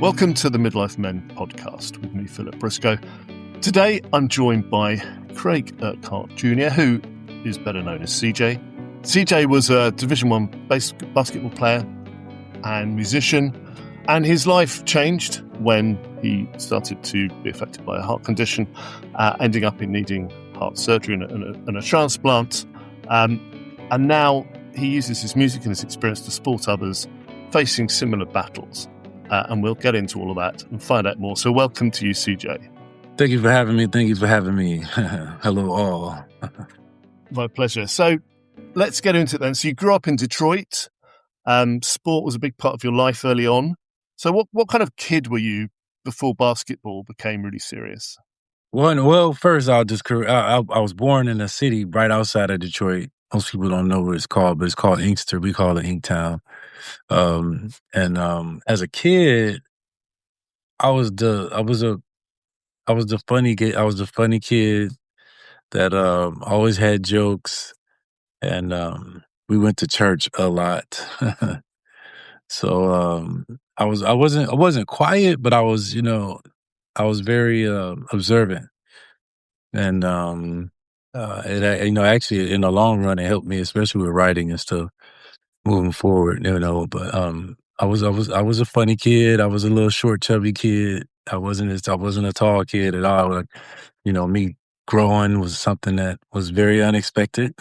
Welcome to the Midlife Men podcast with me, Philip Briscoe. Today, I'm joined by Craig Urquhart Jr., who is better known as Seejai. Seejai was a Division I basketball player and musician, and his life changed when he started to be affected by a heart condition, ending up in needing heart surgery and a transplant. And now he uses his music and his experience to support others facing similar battles. And we'll get into all of that and find out more. So welcome to you, Seejai. Thank you for having me. Hello, all. My pleasure. So let's get into it then. So you grew up in Detroit. Sport was a big part of your life early on. So what kind of kid were you before basketball became really serious? Well, first I was born in a city right outside of Detroit. Most people don't know what it's called, but it's called Inkster. We call it Inktown. As a kid, I was the funny kid. I was the funny kid that always had jokes, and we went to church a lot. So I wasn't quiet, but I was very observant, and actually in the long run it helped me, especially with writing and stuff moving forward. But I was a funny kid. I was a little short, chubby kid. I wasn't a tall kid at all. Like, me growing was something that was very unexpected.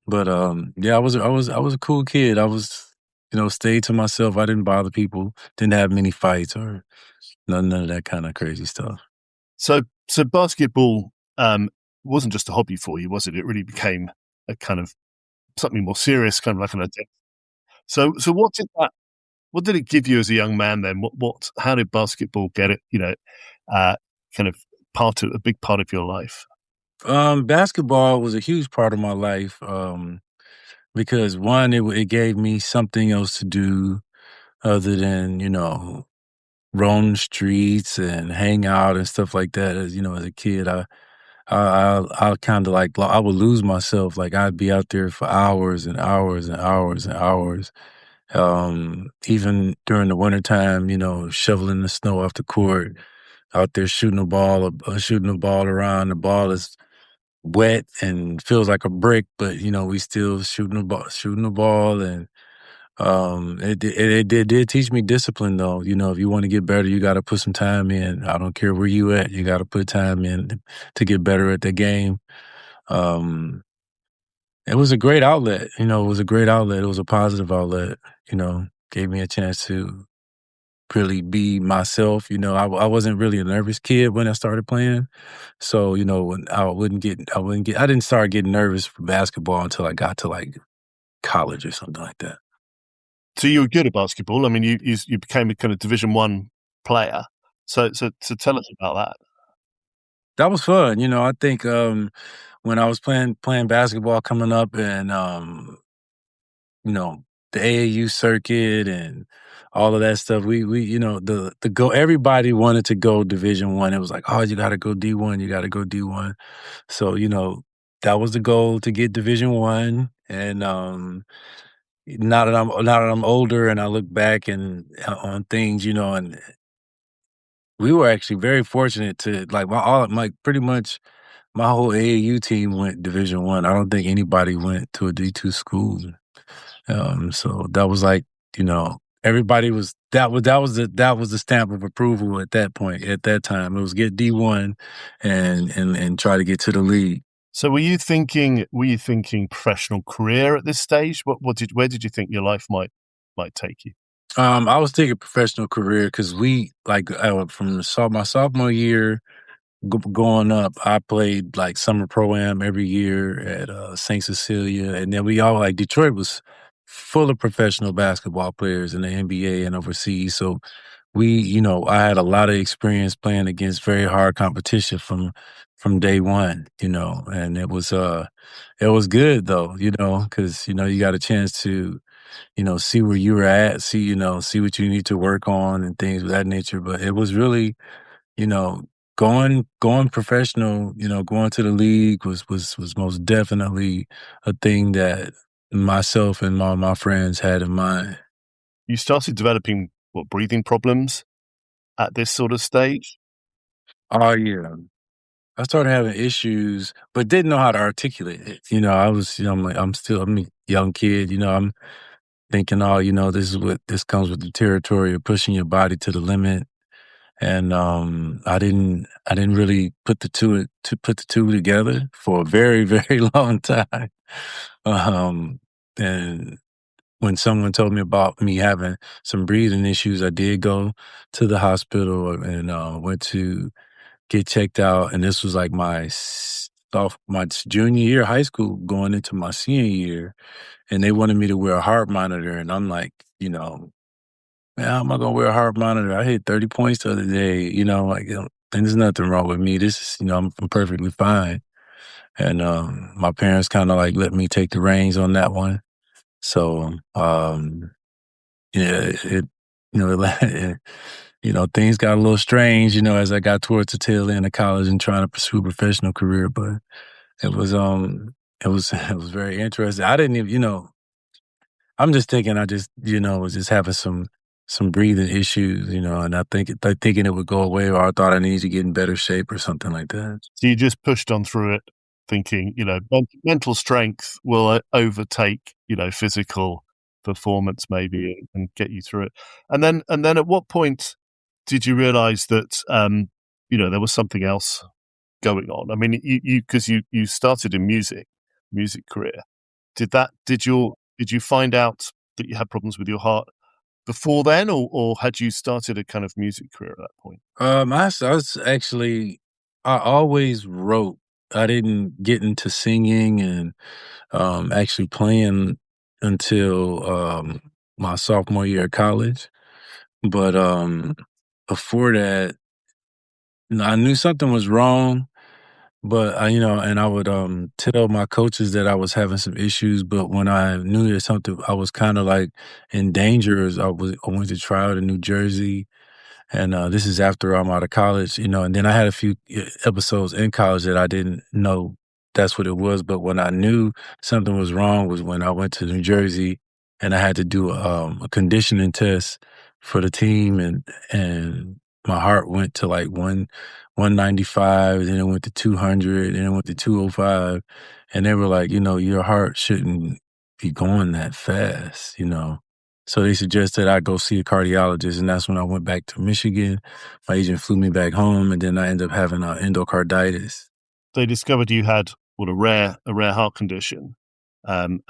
But I was a cool kid. I was, stayed to myself. I didn't bother people. Didn't have many fights or none of that kind of crazy stuff. So basketball wasn't just a hobby for you, was it? It really became a kind of something more serious, kind of like an addiction. So what did it give you as a young man then? How did basketball get it, kind of a big part of your life? Basketball was a huge part of my life because one, it gave me something else to do other than, roam the streets and hang out and stuff like that. As a kid, I kind of like, I would lose myself. Like I'd be out there for hours and hours and hours and hours. Even during the wintertime, shoveling the snow off the court, out there shooting the ball around. The ball is wet and feels like a brick, but we still shooting the ball. And it did teach me discipline, though. If you want to get better, you got to put some time in. I don't care where you at, you got to put time in to get better at the game. It was a great outlet. It was a positive outlet. Gave me a chance to really be myself. I wasn't really a nervous kid when I started playing. So, when I didn't start getting nervous for basketball until I got to like college or something like that. So you were good at basketball. I mean, you became a kind of Division I player. So tell us about that. That was fun. I think when I was playing basketball coming up, and the AAU circuit and all of that stuff, we everybody wanted to go Division I. It was like, oh, you got to go D1, you got to go D1. So that was the goal, to get Division I. And now that I'm older and I look back and on things, and we were actually very fortunate to pretty much my whole AAU team went Division I. I don't think anybody went to a D2 school. So that was like, everybody was that was the stamp of approval at that point. At that time, it was get D1 and try to get to the league. So were you thinking professional career at this stage? Where did you think your life might take you? I was thinking professional career because from my sophomore year going up, I played like summer pro-am every year at St. Cecilia, and then Detroit was full of professional basketball players in the NBA and overseas. So I had a lot of experience playing against very hard competition from day one, and it was good though, because you got a chance to see where you were at, see what you need to work on and things of that nature. But it was really, going professional, going to the league was most definitely a thing that myself and my friends had in mind. You started developing breathing problems at this sort of stage? Oh, yeah. I started having issues, but didn't know how to articulate it. I was, I'm a young kid, I'm thinking, oh, this comes with the territory of pushing your body to the limit. And I didn't really put the two together for a very, very long time. Um, and when someone told me about me having some breathing issues, I did go to the hospital and went to get checked out. And this was like my junior year of high school, going into my senior year, and they wanted me to wear a heart monitor, and I'm like, man, how am I gonna wear a heart monitor? I hit 30 points the other day, like, and there's nothing wrong with me. This is, I'm perfectly fine. And my parents kind of like let me take the reins on that one. So yeah, things got a little strange, as I got towards the tail end of college and trying to pursue a professional career. But it was it was very interesting. I didn't even, I'm just thinking I just, was just having some breathing issues, and thinking it would go away, or I thought I needed to get in better shape or something like that. So you just pushed on through it, thinking, mental strength will overtake, physical performance maybe and get you through it. And then at what point did you realize that, there was something else going on? I mean, because you started in music career. Did you find out that you had problems with your heart before then, or had you started a kind of music career at that point? I was actually, I always wrote. I didn't get into singing and actually playing until my sophomore year of college. But before that, I knew something was wrong. But and I would tell my coaches that I was having some issues. But when I knew that something, I was kind of like in danger. As I went to try out in New Jersey, and this is after I'm out of college, and then I had a few episodes in college that I didn't know that's what it was. But when I knew something was wrong was when I went to New Jersey and I had to do a conditioning test for the team, and my heart went to like 195, then it went to 200, then it went to 205, and they were like, your heart shouldn't be going that fast, so they suggested I go see a cardiologist, and that's when I went back to Michigan. My agent flew me back home, and then I ended up having endocarditis. They discovered you had what a rare heart condition, and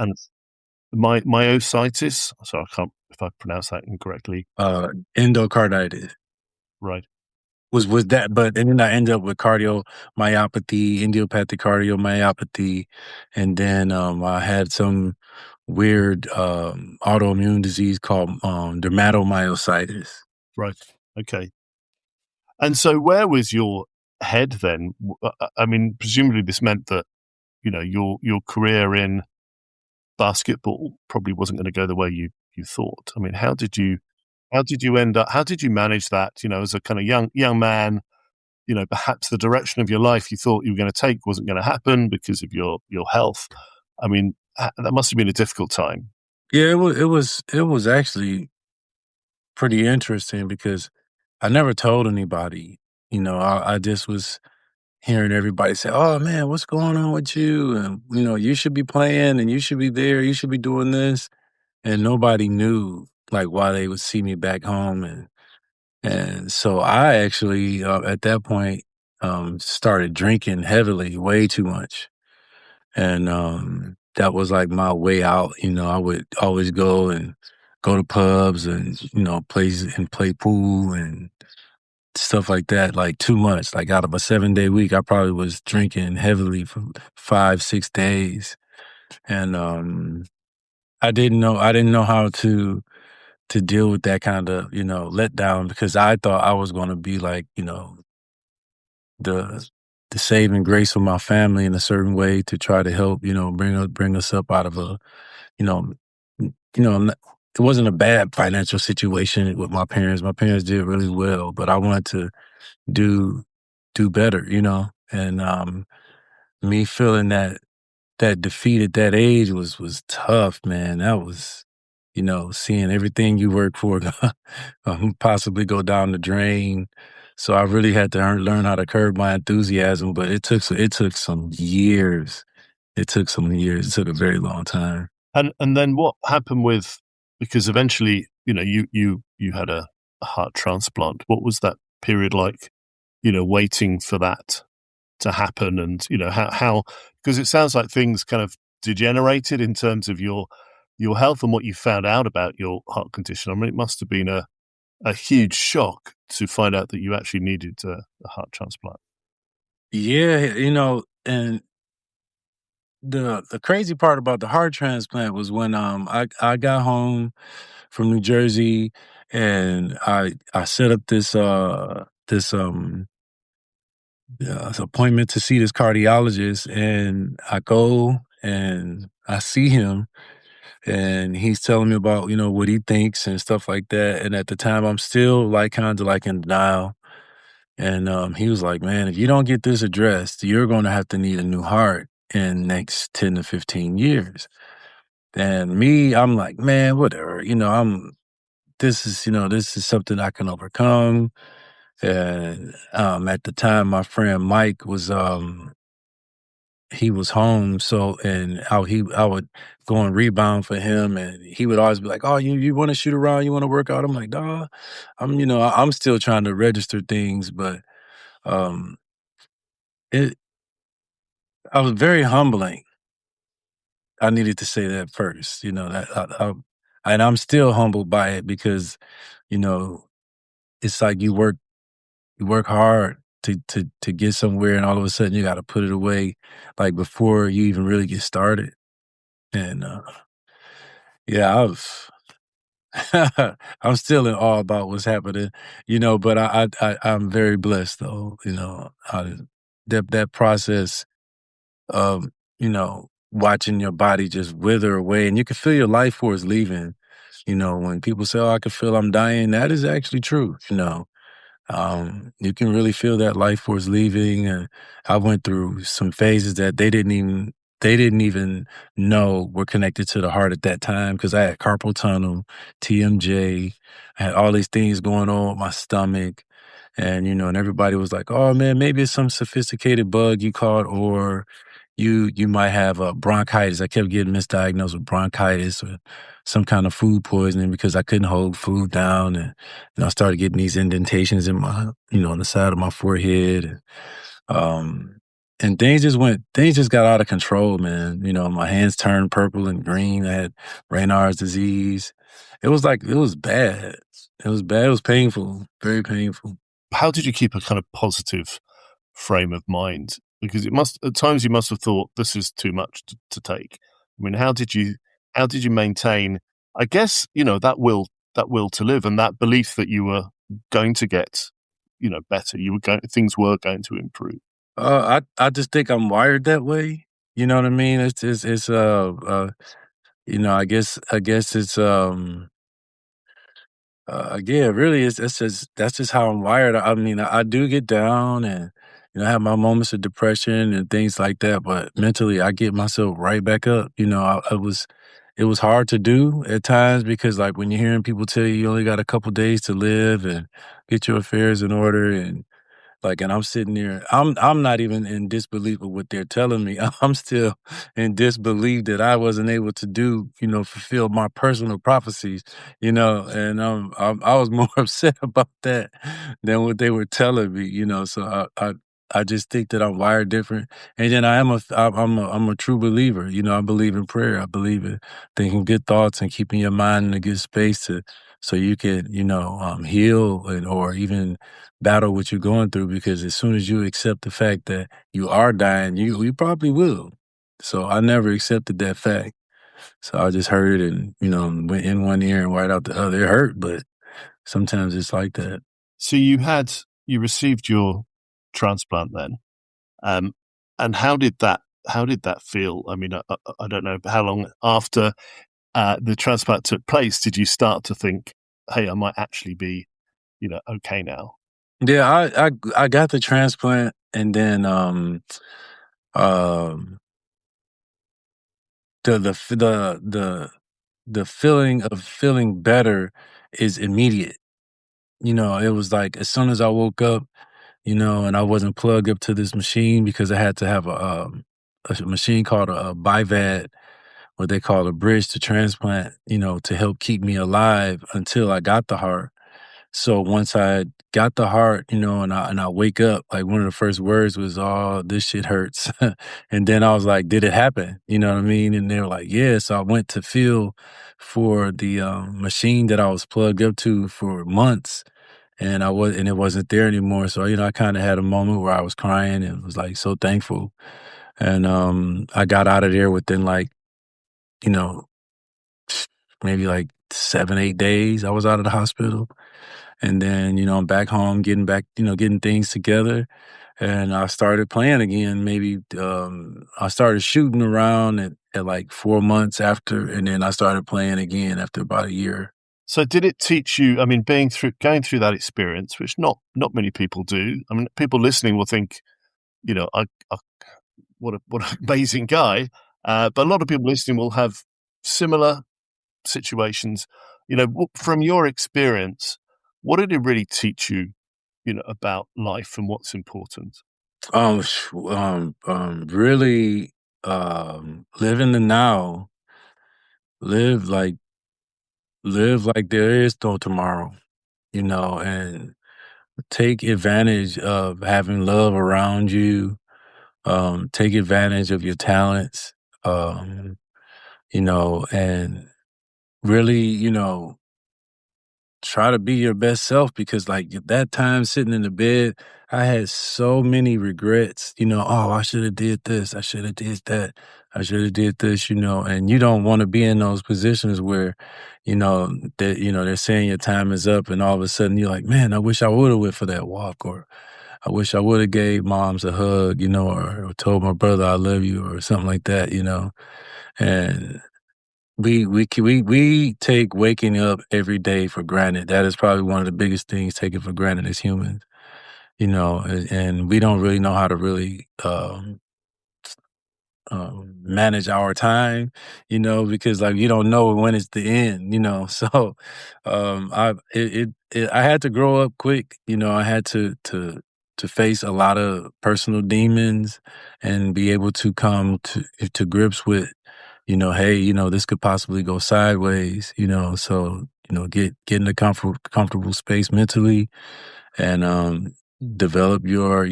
myositis. So I can't if I pronounce that incorrectly. Endocarditis Right. was that, but and then I ended up with cardiomyopathy, idiopathic cardiomyopathy, and then I had some weird autoimmune disease called dermatomyositis. Right. Okay. And so, where was your head then? I mean, presumably this meant that your career in basketball probably wasn't going to go the way you thought. I mean, how did you end up? How did you manage that? As a kind of young man, perhaps the direction of your life you thought you were going to take wasn't going to happen because of your health. I mean, that must have been a difficult time. Yeah, it was actually pretty interesting because I never told anybody. I just was hearing everybody say, "Oh man, what's going on with you?" And you should be playing, and you should be there, you should be doing this, and nobody knew like why they would see me back home, and so I actually at that point started drinking heavily, way too much, and that was like my way out. I would always go to pubs and play pool and stuff like that, like too much. Like out of a 7-day week, I probably was drinking heavily for 5, 6 days, and I didn't know how to deal with that kind of letdown because I thought I was going to be like the the saving grace of my family in a certain way to try to help bring us up out of a you know it wasn't a bad financial situation with my parents. My parents did really well, but I wanted to do do better, and me feeling that defeat at that age was tough, man. That was seeing everything you work for possibly go down the drain. So I really had to learn how to curb my enthusiasm, but it took some years. It took some years. It took a very long time. And then what happened with, because eventually, you had a heart transplant. What was that period like, waiting for that to happen? And, how, because it sounds like things kind of degenerated in terms of your health and what you found out about your heart condition. I mean, it must have been a huge shock to find out that you actually needed a heart transplant. Yeah, and the crazy part about the heart transplant was when I got home from New Jersey and I set up this appointment to see this cardiologist, and I go and I see him, and he's telling me about what he thinks and stuff like that. And at the time I'm still like kind of like in denial. And he was like, man, if you don't get this addressed, you're going to have to need a new heart in next 10 to 15 years. And me, I'm like, man, whatever. This is something I can overcome. And at the time, my friend Mike he was home. So, and I would go and rebound for him. And he would always be like, oh, you want to shoot around? You want to work out? I'm like, nah, I'm still trying to register things, but um, it, I was very humbling. I needed to say that first, that and I'm still humbled by it because, you know, it's like you work hard to get somewhere and all of a sudden you got to put it away like before you even really get started. And yeah, I'm still in awe about what's happening, but I'm very blessed though, that process of, watching your body just wither away and you can feel your life force leaving. When people say, oh, I can feel I'm dying, that is actually true. You can really feel that life force leaving. And I went through some phases that they didn't even know were connected to the heart at that time because I had carpal tunnel, TMJ, I had all these things going on with my stomach. And everybody was like, oh man, maybe it's some sophisticated bug you caught, or you might have bronchitis. I kept getting misdiagnosed with bronchitis or some kind of food poisoning because I couldn't hold food down, and I started getting these indentations in on the side of my forehead, um, and things just got out of control, man. My hands turned purple and green. I had Raynaud's disease. It was bad. It was bad. It was painful, very painful. How did you keep a kind of positive frame of mind? Because it must, at times you must have thought this is too much to take. I mean, how did you maintain, I guess, that will to live and that belief that you were going to get, better. Things were going to improve. I just think I'm wired that way. You know what I mean? I guess it's yeah, really, that's just how I'm wired. I mean, I do get down, and I have my moments of depression and things like that, but mentally, I get myself right back up. It was hard to do at times because, like, when you're hearing people tell you you only got a couple days to live and get your affairs in order, and I'm sitting there, I'm not even in disbelief of what they're telling me. I'm still in disbelief that I wasn't able to fulfill my personal prophecies, and I was more upset about that than what they were telling me, So I just think that I'm wired different, and then I'm a true believer. I believe in prayer. I believe in thinking good thoughts and keeping your mind in a good space so you can heal or even battle what you're going through, because as soon as you accept the fact that you are dying, you probably will. So I never accepted that fact. So I just heard it and, went in one ear and right out the other. It hurt, but sometimes it's like that. So you received your transplant then, um, and how did that feel? I mean, I don't know how long after the transplant took place did you start to think, hey, I might actually be, okay now. Yeah, I got the transplant, and then um the the feeling of feeling better is immediate. It was like as soon as I woke up, and I wasn't plugged up to this machine because I had to have a machine called a BIVAD, what they call a bridge to transplant, to help keep me alive until I got the heart. So once I got the heart, and I wake up, like one of the first words was, "Oh, this shit hurts." And then I was like, "Did it happen?" You know what I mean? And they were like, "Yeah." So I went to feel for the machine that I was plugged up to for months, and it wasn't there anymore. So I kind of had a moment where I was crying and was like so thankful. And I got out of there within like you know maybe like 7, 8 days. I was out of the hospital. And then, I'm back home getting things together. And I started playing again. Maybe I started shooting around at like 4 months after, and then I started playing again after about a year. So did it teach you, I mean, going through that experience, which not many people do. I mean, people listening will think, I what an amazing guy. But a lot of people listening will have similar situations. From your experience, what did it really teach you, about life and what's important? Really, live in the now. Live like live like there is no tomorrow. And take advantage of having love around you. Take advantage of your talents. And really, try to be your best self because like that time sitting in the bed, I had so many regrets, oh, I should have did this, I should have did that, I should have did this, and you don't want to be in those positions where, they're saying your time is up and all of a sudden you're like, man, I wish I would have went for that walk, or I wish I would have gave moms a hug, or told my brother I love you or something like that, and we take waking up every day for granted. That is probably one of the biggest things taken for granted as humans, and we don't really know how to really manage our time, because like you don't know when it's the end. So I had to grow up quick. I had to face a lot of personal demons and be able to come to grips with, hey, this could possibly go sideways. So get in a comfortable space mentally and develop your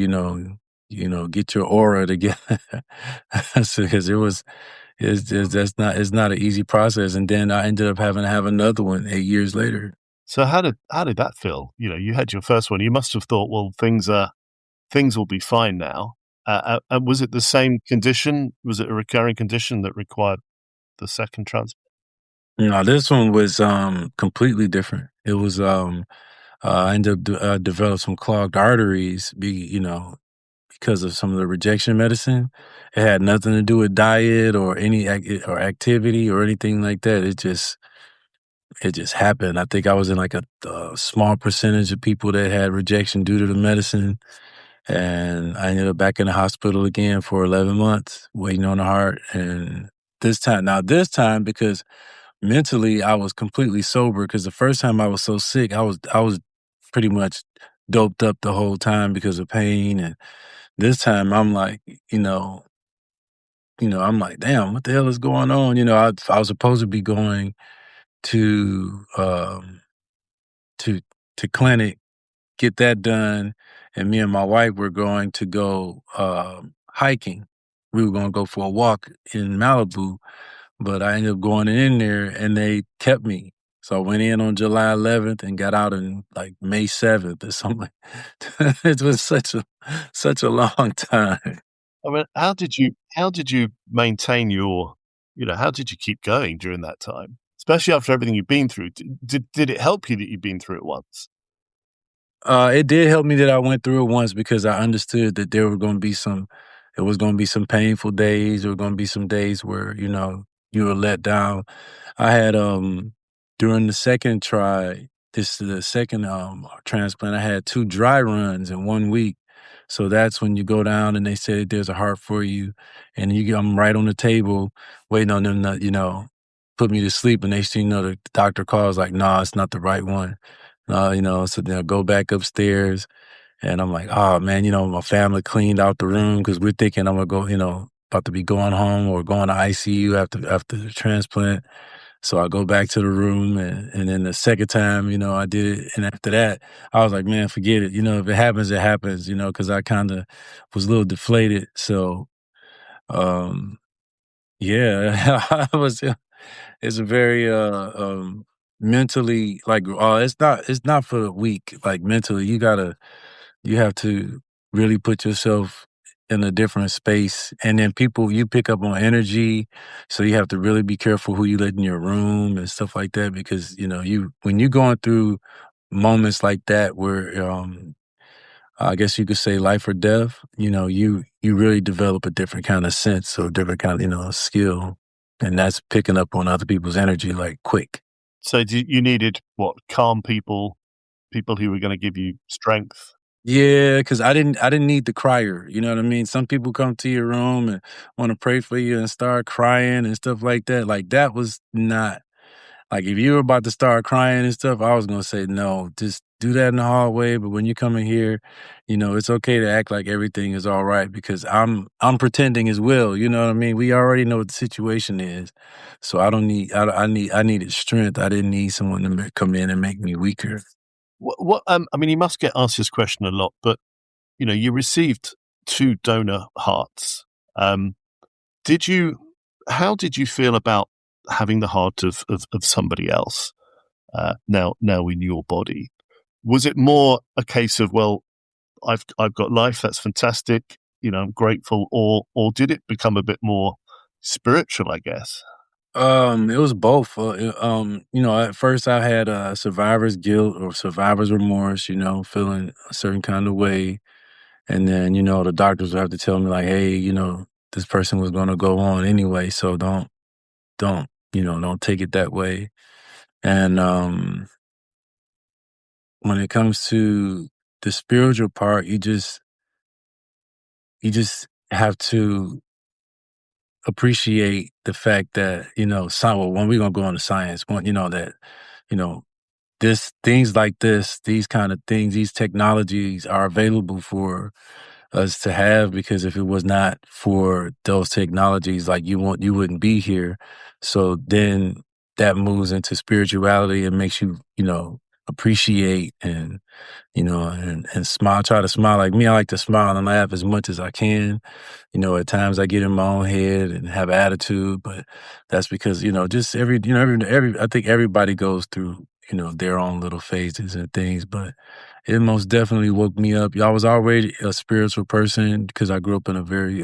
get your aura together. Because it's not an easy process. And then I ended up having to have another one 8 years later. So how did that feel? You had your first one. You must have thought, well, things will be fine now. And was it the same condition? Was it a recurring condition that required the second transplant? This one was completely different. It was I ended up developed some clogged arteries, because of some of the rejection medicine. It had nothing to do with diet or or activity or anything like that. It just happened. I think I was in like a small percentage of people that had rejection due to the medicine, and I ended up back in the hospital again for 11 months waiting on the heart. And this time because mentally I was completely sober, because the first time I was so sick, I was pretty much doped up the whole time because of pain. And this time I'm like, I'm like, damn, what the hell is going on? I was supposed to be going to to to clinic, get that done, and me and my wife were going to go hiking. We were going to go for a walk in Malibu, but I ended up going in there and they kept me. So I went in on July 11th and got out on like May 7th or something. It was such a long time. I mean, how did you maintain how did you keep going during that time? Especially after everything you've been through. Did it help you that you've been through it once? It did help me that I went through it once, because I understood that it was going to be some painful days. There were going to be some days where, you were let down. I had, during the second the second, transplant, I had 2 dry runs in 1 week. So that's when you go down and they say there's a heart for you, and I'm right on the table waiting on them to, put me to sleep, and next thing you know, the doctor calls like, "Nah, it's not the right one." So then I go back upstairs, and I'm like, "Oh man," my family cleaned out the room because we're thinking I'm gonna go, about to be going home or going to ICU after the transplant. So I go back to the room, and then the second time, I did it, and after that, I was like, "Man, forget it. If it happens, it happens." Because I kind of was a little deflated. So, um, yeah, I was. It's a very mentally like it's not for the weak. Like mentally, you have to really put yourself in a different space. And then people, you pick up on energy. So you have to really be careful who you let in your room and stuff like that. Because, when you're going through moments like that where, I guess you could say life or death, you really develop a different kind of sense or different kind of, skill. And that's picking up on other people's energy like quick. So you needed what? Calm people, people who were going to give you strength. Yeah, because I didn't need the crier, you know what I mean? Some people come to your room and wanna pray for you and start crying and stuff like that, like, that was not like, if you were about to start crying and stuff, I was gonna say, "No, just do that in the hallway," but when you come in here, it's okay to act like everything is alright because I'm pretending as well, you know what I mean? We already know what the situation is, so I don't need I needed strength, I didn't need someone to come in and make me weaker. I mean, you must get asked this question a lot, but you received two donor hearts. Um, did you? How did you feel about having the heart of somebody else now in your body? Was it more a case of, well, I've got life, that's fantastic, I'm grateful, or did it become a bit more spiritual? I guess. It was both. At first I had survivor's guilt or survivor's remorse, feeling a certain kind of way. And then, the doctors would have to tell me like, hey, this person was gonna go on anyway, so don't take it that way. And when it comes to the spiritual part, you just have to appreciate the fact that, well, when we're gonna go into science, that, you know, this things like these kind of things, these technologies are available for us to have because if it was not for those technologies, like you wouldn't be here. So then that moves into spirituality and makes you, appreciate and smile, try to smile. Like me, I like to smile and laugh as much as I can. At times I get in my own head and have attitude, but that's because, just I think everybody goes through, their own little phases and things, but it most definitely woke me up. I was already a spiritual person because I grew up in a very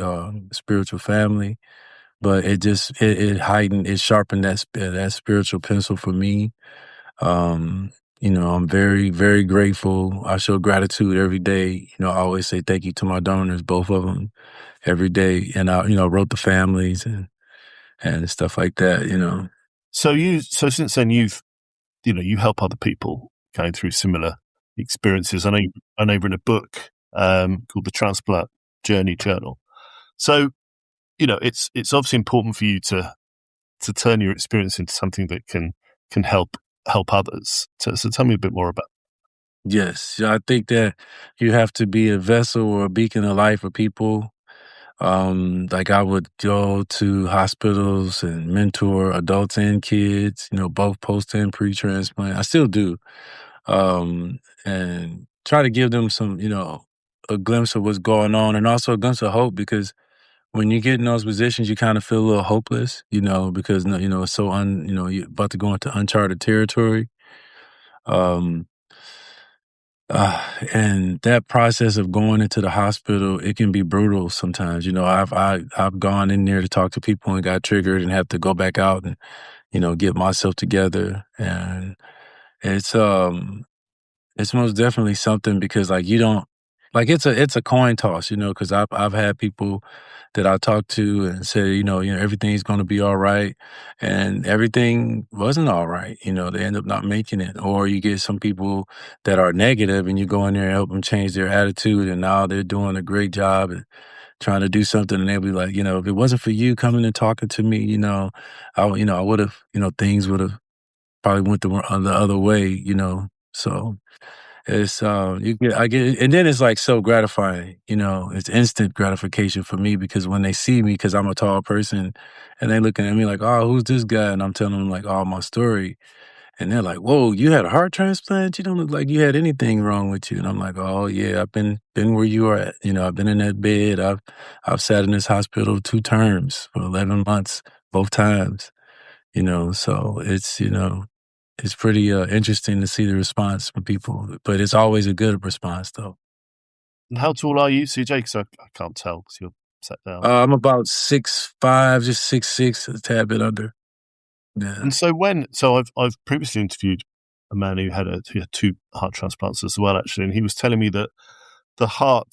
spiritual family, but it heightened, it sharpened that spiritual pencil for me. Um, I'm very, very grateful. I show gratitude every day. I always say thank you to my donors, both of them, every day. And I, wrote the families and stuff like that. So since then you help other people going through similar experiences. I know you've written a book called the Transplant Journey Journal. So it's obviously important for you to turn your experience into something that can help others. So tell me a bit more about. Yes, yeah, I think that you have to be a vessel or a beacon of light for people. Like I would go to hospitals and mentor adults and kids, both post and pre-transplant. I still do. And try to give them some, a glimpse of what's going on and also a glimpse of hope because when you get in those positions, you kind of feel a little hopeless, because, it's so you're about to go into uncharted territory. Um, and that process of going into the hospital, it can be brutal sometimes. I've gone in there to talk to people and got triggered and have to go back out and, get myself together. And it's it's most definitely something because like you don't like it's a coin toss, because I've had people that I talked to and said, everything's gonna be all right. And everything wasn't all right. They end up not making it. Or you get some people that are negative and you go in there and help them change their attitude and now they're doing a great job trying to do something, and they'll be like, if it wasn't for you coming and talking to me, I would have, things would have probably went the other way, So it's I get it, and then it's like so gratifying, it's instant gratification for me because when they see me, because I'm a tall person, and they looking at me like, oh, who's this guy? And I'm telling them like all my story. And they're like, "Whoa, you had a heart transplant? You don't look like you had anything wrong with you." And I'm like, "Oh yeah, I've been where you are at. I've been in that bed. I've sat in this hospital 2 terms for 11 months, both times. So it's pretty interesting to see the response from people, but it's always a good response though. And how tall are you, CJ? Because I can't tell because you're set down. I'm about 6'5", just 6'6", a tad bit under. Yeah. And so I've previously interviewed a man who had two heart transplants as well, actually, and he was telling me that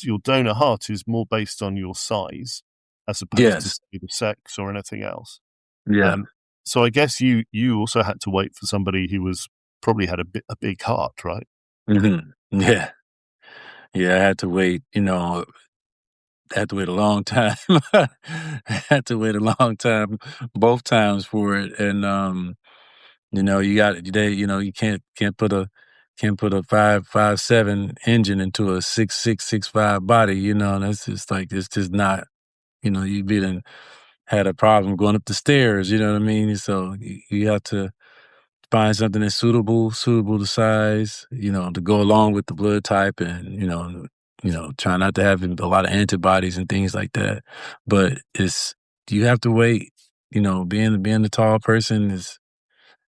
your donor heart, is more based on your size as opposed to Yes. say, the sex or anything else. Yeah. Um, so I guess you also had to wait for somebody who was probably had a big heart, right? Yeah. Yeah. I had to wait. I had to wait a long time. I had to wait a long time, both times for it, and you got you can't put a 5.57 engine into a 6.6, 6.5 body. And that's just like it's just not. You been had a problem going up the stairs. You know what I mean? So you have to find something that's suitable to size, to go along with the blood type and, try not to have a lot of antibodies and things like that. But you have to wait. Being a tall person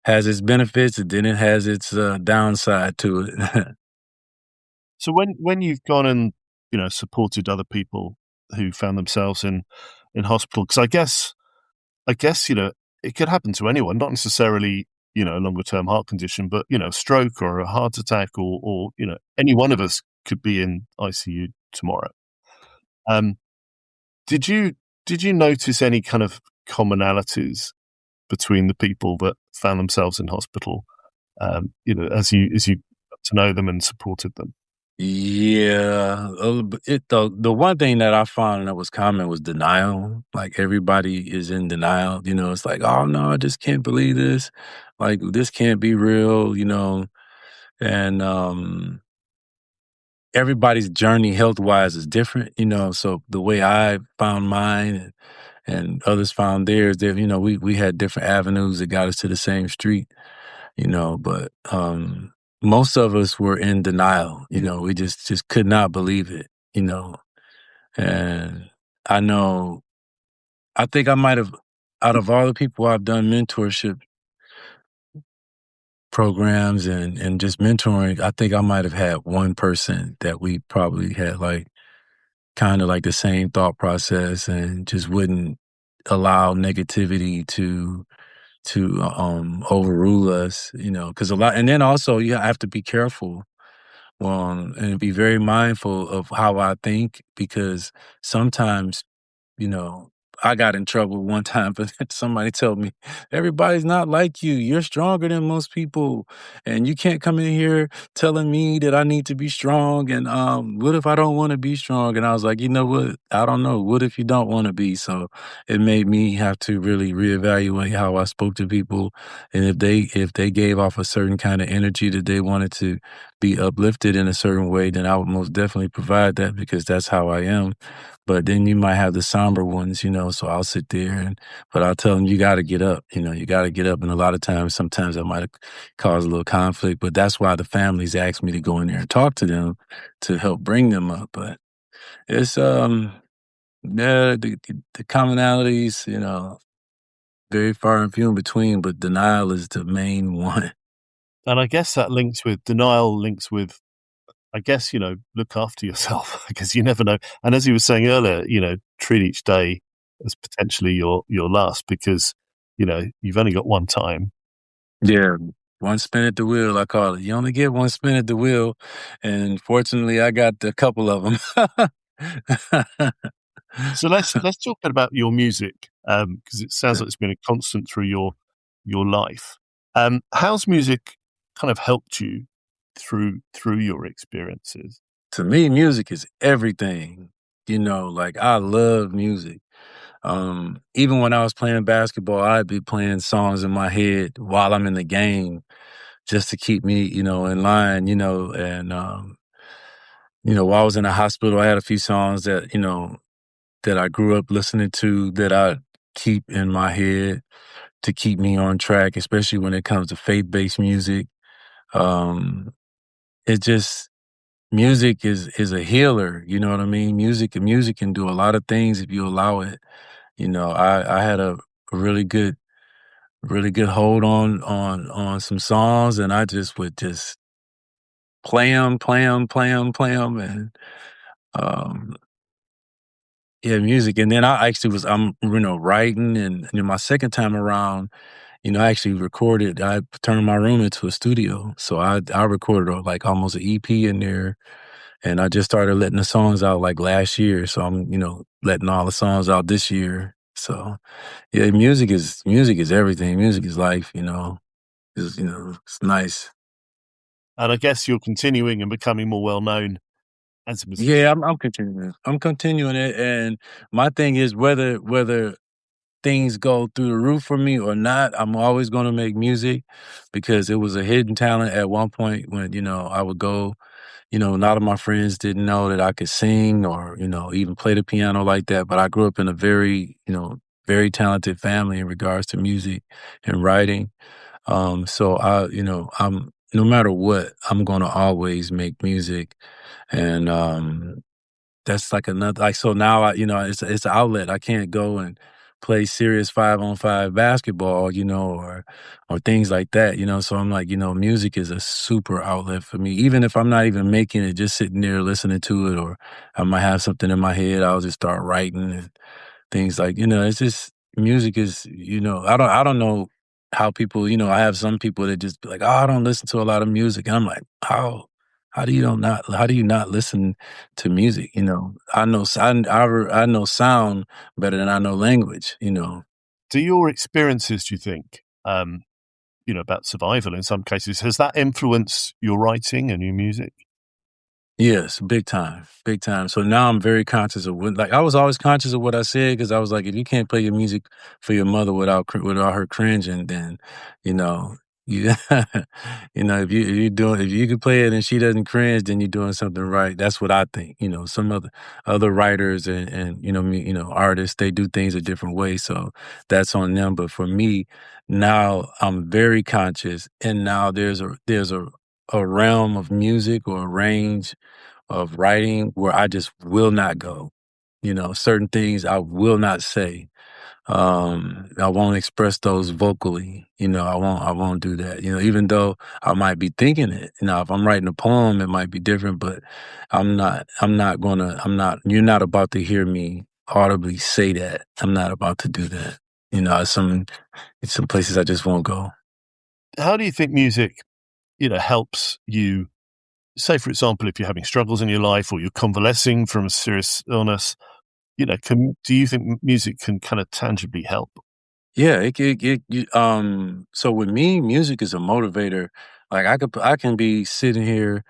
has its benefits and then it has its downside to it. So when you've gone and supported other people who found themselves in hospital, because I guess it could happen to anyone, not necessarily a longer term heart condition, but stroke or a heart attack or any one of us could be in ICU tomorrow. Um, did you did you notice any kind of commonalities between the people that found themselves in hospital? As you got to know them and supported them. Yeah, the one thing that I found that was common was denial. Like everybody is in denial. It's like, oh no, I just can't believe this. Like this can't be real. And everybody's journey health wise is different. So the way I found mine and others found theirs, that we had different avenues that got us to the same street. But most of us were in denial. We just could not believe it. You know, and I know, I think I might have, out of all the people I've done mentorship programs and just mentoring, I think I might have had one person that we probably had like kind of like the same thought process and just wouldn't allow negativity to overrule us, because a lot, and then also you have to be careful, and be very mindful of how I think because sometimes you know, I got in trouble one time, but somebody told me, everybody's not like you. You're stronger than most people. And you can't come in here telling me that I need to be strong. And what if I don't want to be strong? And I was like, you know what? I don't know. What if you don't want to be? So it made me have to really reevaluate how I spoke to people. And if they gave off a certain kind of energy that they wanted to be uplifted in a certain way, then I would most definitely provide that because that's how I am. But then you might have the somber ones, so I'll sit there but I'll tell them, you got to get up, you got to get up. And a lot of times, sometimes I might have caused a little conflict, but that's why the families ask me to go in there and talk to them to help bring them up. But it's, yeah, the commonalities, very far and few in between, but denial is the main one. And I guess that links with, I guess, look after yourself because you never know. And as you were saying earlier, treat each day as potentially your last because, you've only got one time. Yeah. One spin at the wheel, I call it. You only get one spin at the wheel. And fortunately, I got a couple of them. So let's talk about your music because it sounds like it's been a constant through your life. How's music kind of helped you through your experiences? To me, music is everything. like I love music. Even when I was playing basketball, I'd be playing songs in my head while I'm in the game just to keep me, in line, and while I was in the hospital, I had a few songs that, that I grew up listening to that I keep in my head to keep me on track, especially when it comes to faith-based music. Um, it just music is a healer, you know what I mean? Music can do a lot of things if you allow it. I had a really good really good hold on some songs, and I just would just play them, and um yeah, music. And then I actually I'm writing, and then my second time around, I actually recorded. I turned my room into a studio, so I recorded like almost an EP in there, and I just started letting the songs out like last year. So I'm letting all the songs out this year. So yeah, music is everything. Music is life. It's nice. And I guess you're continuing and becoming more well known as a musician. Yeah, I'm continuing. I'm continuing it, and my thing is whether things go through the roof for me or not, I'm always going to make music because it was a hidden talent at one point when I would go. A lot of my friends didn't know that I could sing or even play the piano like that. But I grew up in a very talented family in regards to music and writing. So I'm no matter what, I'm going to always make music. And that's like another like so now it's an outlet. I can't go and play serious 5-on-5 basketball, or things like that, so I'm like, music is a super outlet for me. Even if I'm not even making it, just sitting there listening to it, or I might have something in my head, I'll just start writing and things like, it's just music is, I don't know how people, I have some people that just be like, "Oh, I don't listen to a lot of music." And I'm like, how do you not listen to music? I know sound better than I know language. Do your experiences, do you think, about survival in some cases, has that influenced your writing and your music? Yes, big time, big time. So now I'm very conscious of like I was always conscious of what I said because I was like, if you can't play your music for your mother without her cringing, then you know you if you can play it and she doesn't cringe, then you're doing something right. That's what I think. Some other writers and artists, they do things a different way, so that's on them. But for me, now I'm very conscious, and now there's a realm of music or a range of writing where I just will not go. Certain things I will not say. I won't express those vocally. I won't do that. Even though I might be thinking it. If I'm writing a poem, it might be different, but you're not about to hear me audibly say that. I'm not about to do that. Some places I just won't go. How do you think music, helps you? Say, for example, if you're having struggles in your life or you're convalescing from a serious illness, do you think music can kind of tangibly help? Yeah, so with me, music is a motivator. Like I can be sitting here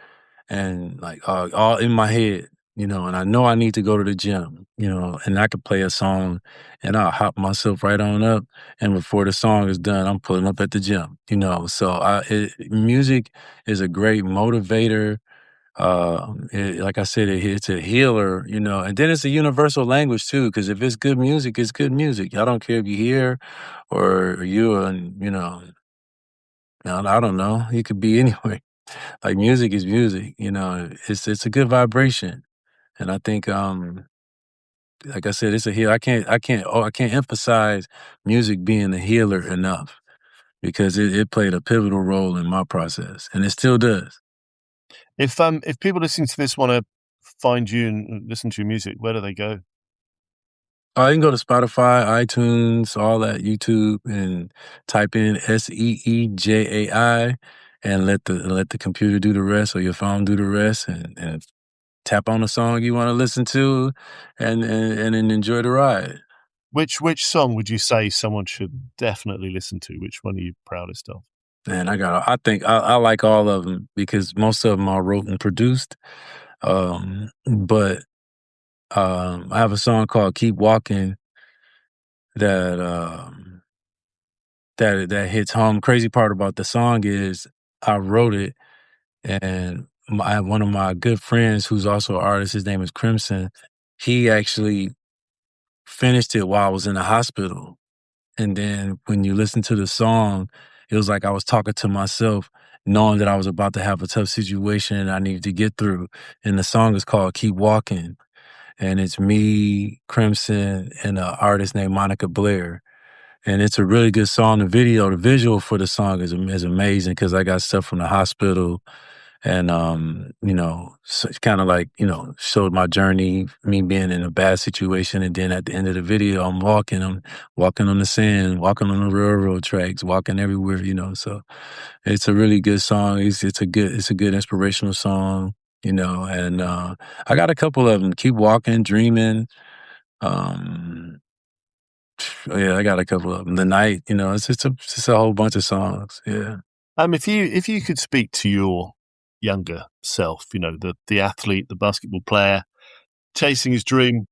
and like all in my head, and I know I need to go to the gym, and I could play a song and I'll hop myself right on up, and before the song is done, I'm pulling up at the gym. So music is a great motivator. Like I said, it's a healer, and then it's a universal language too. Because if it's good music, it's good music. I don't care if you hear or you, and I don't know. It could be anywhere. Like music is music. It's a good vibration, and I think, like I said, it's a heal. I can't emphasize music being a healer enough because it played a pivotal role in my process, and it still does. If people listening to this want to find you and listen to your music, where do they go? You can go to Spotify, iTunes, all that, YouTube, and type in Seejai, and let the computer do the rest or your phone do the rest, and tap on the song you want to listen to, and then enjoy the ride. Which song would you say someone should definitely listen to? Which one are you proudest of? Man, I think I like all of them because most of them are wrote and produced. But I have a song called "Keep Walking" that that hits home. Crazy part about the song is I wrote it, and one of my good friends, who's also an artist, his name is Crimson. He actually finished it while I was in the hospital. And then when you listen to the song, it was like I was talking to myself, knowing that I was about to have a tough situation and I needed to get through. And the song is called "Keep Walking." And it's me, Crimson, and an artist named Monica Blair. And it's a really good song. The visual for the song is amazing because I got stuff from the hospital. And, so it's kind of like, showed my journey, me being in a bad situation. And then at the end of the video, I'm walking on the sand, walking on the railroad tracks, walking everywhere, so it's a really good song. It's a good inspirational song, and, I got a couple of them: "Keep Walking," "Dreaming." Um, yeah, I got a couple of them. "The Night," it's just a whole bunch of songs. Yeah. If you could speak to your younger self, the athlete, the basketball player, chasing his dream,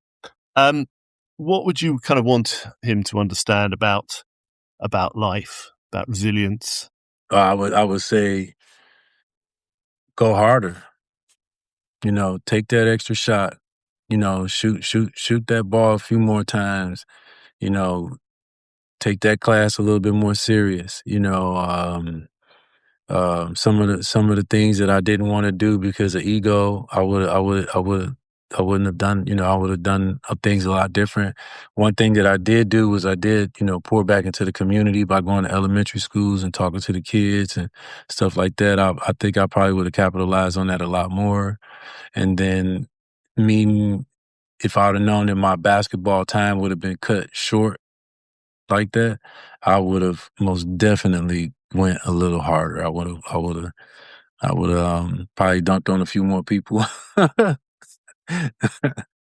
what would you kind of want him to understand about life, about resilience? I would say go harder. Take that extra shot. Shoot that ball a few more times. You know, take that class a little bit more serious. Some of the things that I didn't want to do because of ego, I wouldn't have done. I would have done things a lot different. One thing that I did do was pour back into the community by going to elementary schools and talking to the kids and stuff like that. I think I probably would have capitalized on that a lot more. And then me, if I would have known that my basketball time would have been cut short like that, I would have most definitely went a little harder. I would have probably dunked on a few more people.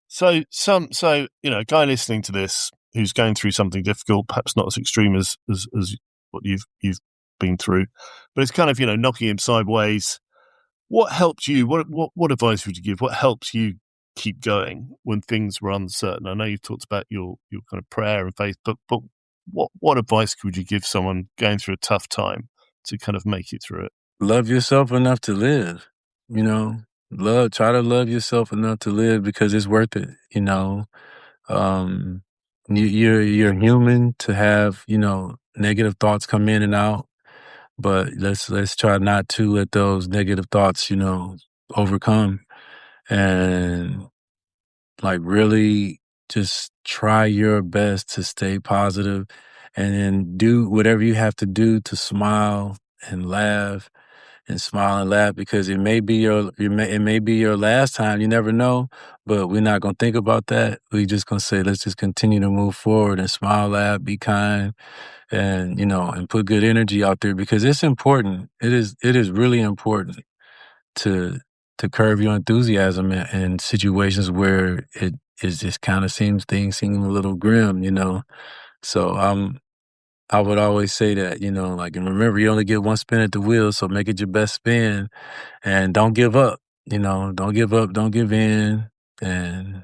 So a guy listening to this who's going through something difficult, perhaps not as extreme as what you've been through, but it's kind of knocking him sideways. What helped you? What advice would you give? What helps you keep going when things were uncertain? I know you've talked about your kind of prayer and faith, but what advice could you give someone going through a tough time to kind of make it through it? Love yourself enough to live. Try to love yourself enough to live because it's worth it. Um, you're human to have negative thoughts come in and out, but let's try not to let those negative thoughts overcome, and like really just try your best to stay positive and then do whatever you have to do to smile and laugh and smile and laugh because it may be it may be your last time. You never know, but we're not going to think about that. We're just going to say, let's just continue to move forward and smile, laugh, be kind, and, and put good energy out there because it's important. It is really important to curb your enthusiasm in situations where it is just kind of things seem a little grim, So I would always say that, like, and remember, you only get one spin at the wheel, so make it your best spin and don't give up, don't give up, don't give in, and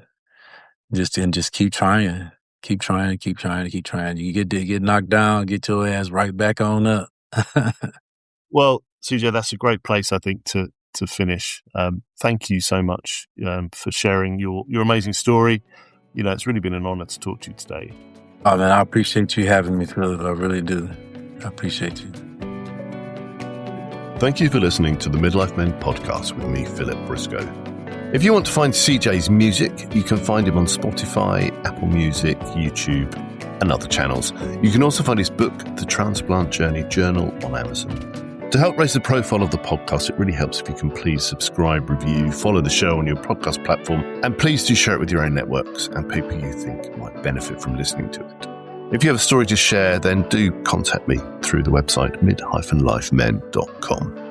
just keep trying, keep trying, keep trying, keep trying. You get knocked down, get your ass right back on up. Well, Seejai, that's a great place, I think, to finish. Thank you so much for sharing your amazing story. It's really been an honor to talk to you today. Oh, man, I appreciate you having me, Philip. I really do. I appreciate you. Thank you for listening to the Midlife Men podcast with me, Philip Briscoe. If you want to find Seejai's music, you can find him on Spotify, Apple Music, YouTube, and other channels. You can also find his book, The Transplant Journey Journal, on Amazon. To help raise the profile of the podcast, it really helps if you can please subscribe, review, follow the show on your podcast platform, and please do share it with your own networks and people you think might benefit from listening to it. If you have a story to share, then do contact me through the website mid-lifemen.com.